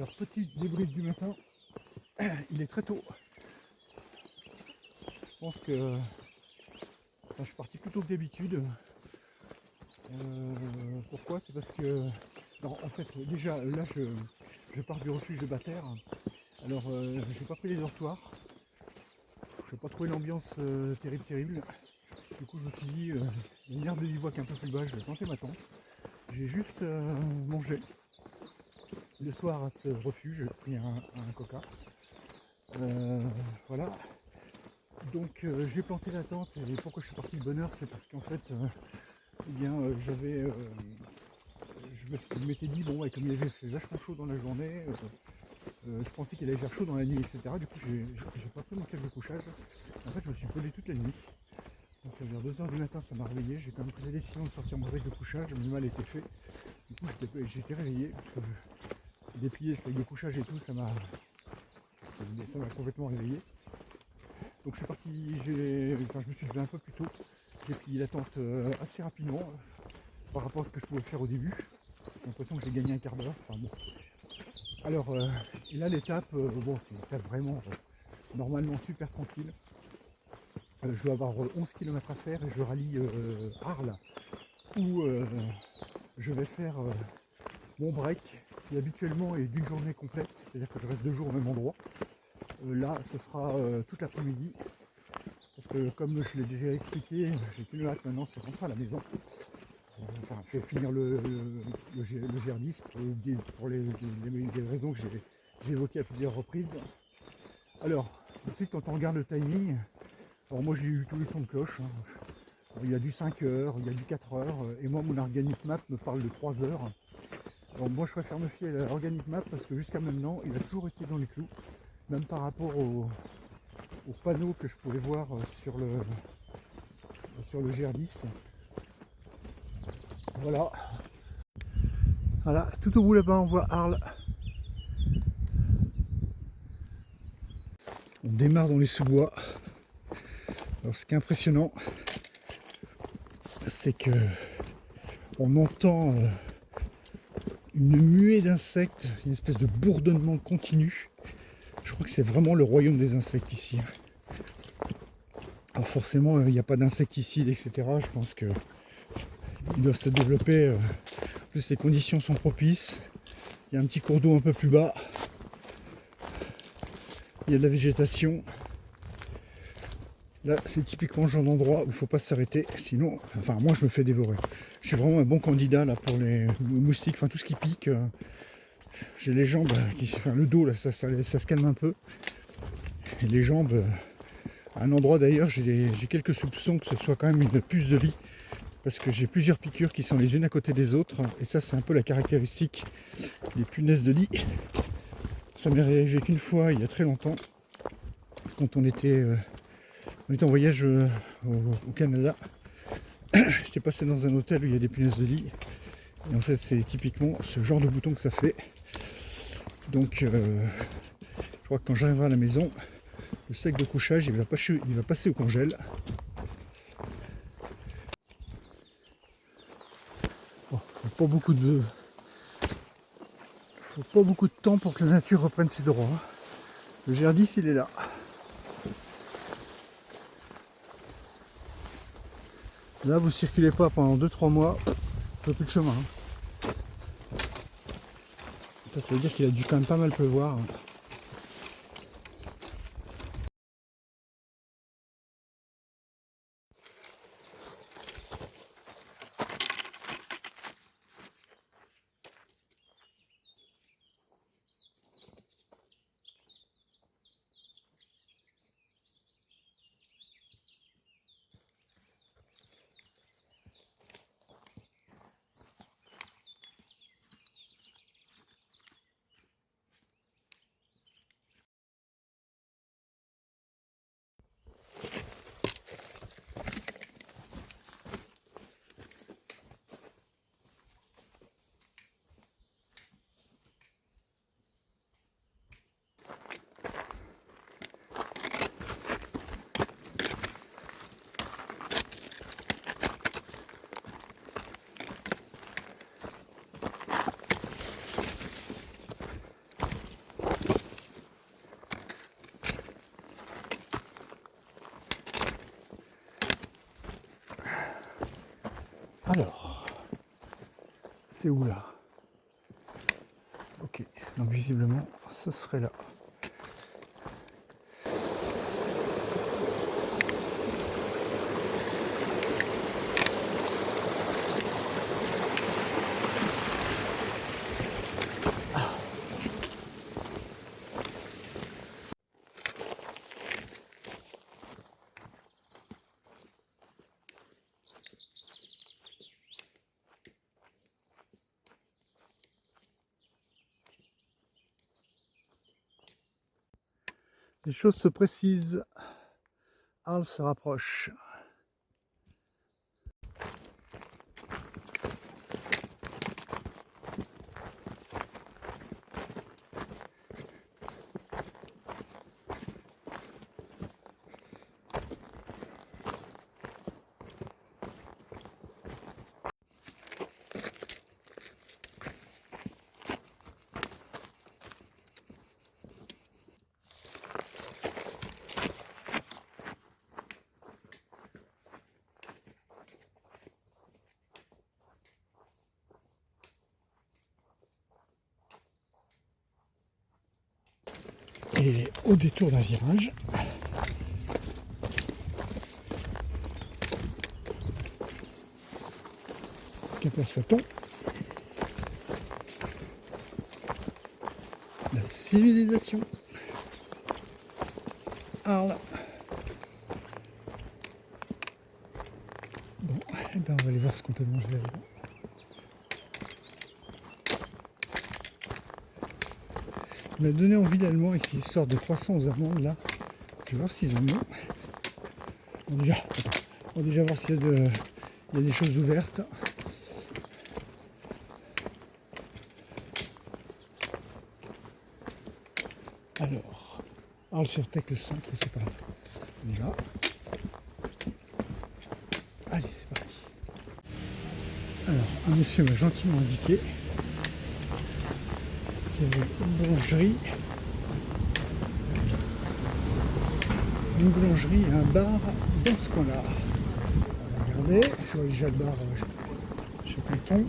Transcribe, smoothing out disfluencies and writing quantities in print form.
Alors, petit débrief du matin, il est très tôt. Je pense que je suis parti plus tôt que d'habitude. Pourquoi? C'est parce que, non, en fait, déjà là, je pars du refuge de Bataire. Alors, je n'ai pas pris les dortoirs. Je n'ai pas trouvé l'ambiance terrible. Du coup, je me suis dit, il y a une aire de bivouac un peu plus bas, je vais tenter ma tente. J'ai juste mangé. Le soir à ce refuge, j'ai pris un coca. Voilà. Donc j'ai planté la tente et pourquoi je suis parti de bonne heure, c'est parce qu'en fait, je m'étais dit, bon, ouais, comme il avait fait vachement chaud dans la journée, je pensais qu'il allait faire chaud dans la nuit, etc. Du coup, j'ai pas pris mon sac de couchage. En fait, je me suis pelé toute la nuit. Donc vers 2 h du matin, ça m'a réveillé. J'ai quand même pris la décision de sortir mon sac de couchage. Le mal était fait. Du coup, j'ai été réveillé. Parce que déplier le sac de couchage et tout, ça m'a complètement réveillé. Donc je suis parti, je me suis levé un peu plus tôt. J'ai plié la tente assez rapidement par rapport à ce que je pouvais faire au début. J'ai l'impression que j'ai gagné un quart d'heure. Enfin bon. Alors là l'étape, bon c'est une étape vraiment normalement super tranquille. Je dois avoir 11 km à faire et je rallie Arles où je vais faire mon break qui habituellement est d'une journée complète, c'est-à-dire que je reste 2 jours au même endroit. Là ce sera toute l'après-midi. Parce que comme je l'ai déjà expliqué, j'ai qu'une hâte maintenant, c'est rentrer à la maison. Enfin, faire finir le GR10 pour les raisons que j'ai évoquées à plusieurs reprises. Alors, ensuite quand on regarde le timing, alors moi j'ai eu tous les sons de cloche. Il y a du 5 heures, il y a du 4 heures, et moi mon Organic Map me parle de 3 heures. Donc moi je préfère me fier à l'Organic Map parce que jusqu'à maintenant il a toujours été dans les clous, même par rapport aux panneaux que je pouvais voir sur le GR10. Voilà, tout au bout là-bas on voit Arles. On démarre dans les sous-bois. Alors ce qui est impressionnant, c'est que on entend une nuée d'insectes, une espèce de bourdonnement continu. Je crois que c'est vraiment le royaume des insectes ici. Alors forcément, il n'y a pas d'insecticides, etc. Je pense qu'ils doivent se développer. En plus, les conditions sont propices. Il y a un petit cours d'eau un peu plus bas. Il y a de la végétation. Là, c'est typiquement le genre d'endroit où il ne faut pas s'arrêter. Sinon, enfin, moi, je me fais dévorer. Je suis vraiment un bon candidat là pour les moustiques, enfin tout ce qui pique. J'ai les jambes, enfin le dos là, ça se calme un peu. Et les jambes, à un endroit d'ailleurs, j'ai quelques soupçons que ce soit quand même une puce de lit. Parce que j'ai plusieurs piqûres qui sont les unes à côté des autres. Et ça, c'est un peu la caractéristique des punaises de lit. Ça m'est arrivé qu'une fois, il y a très longtemps, quand on était en voyage au Canada. J'étais passé dans un hôtel où il y a des punaises de lit. Et en fait, c'est typiquement ce genre de bouton que ça fait. Donc, je crois que quand j'arriverai à la maison, le sac de couchage, il va passer au congèle. Bon, il faut pas beaucoup de temps pour que la nature reprenne ses droits. Le GR10, il est là. Là, vous circulez pas pendant 2-3 mois, plus de chemin. Ça veut dire qu'il a dû quand même pas mal pleuvoir. C'est où là? Ok, donc visiblement ce serait là. Les choses se précisent. Arles se rapproche. Et au détour d'un virage, qu'aperçoit-on? La civilisation. Arles. Bon, et ben on va aller voir ce qu'on peut manger là-dedans. On m'a donné envie d'allemand avec cette histoire de croissants aux amandes là. Je vais voir s'ils en ont. On va déjà voir s'il y a des choses ouvertes. Alors, Arles-sur-Tech, le centre, c'est pas là. On y va. Allez, c'est parti. Alors, un monsieur m'a gentiment indiqué qu'il y avait une boulangerie et un bar dans ce coin-là. On va regarder, je vois déjà le bar chez Canton.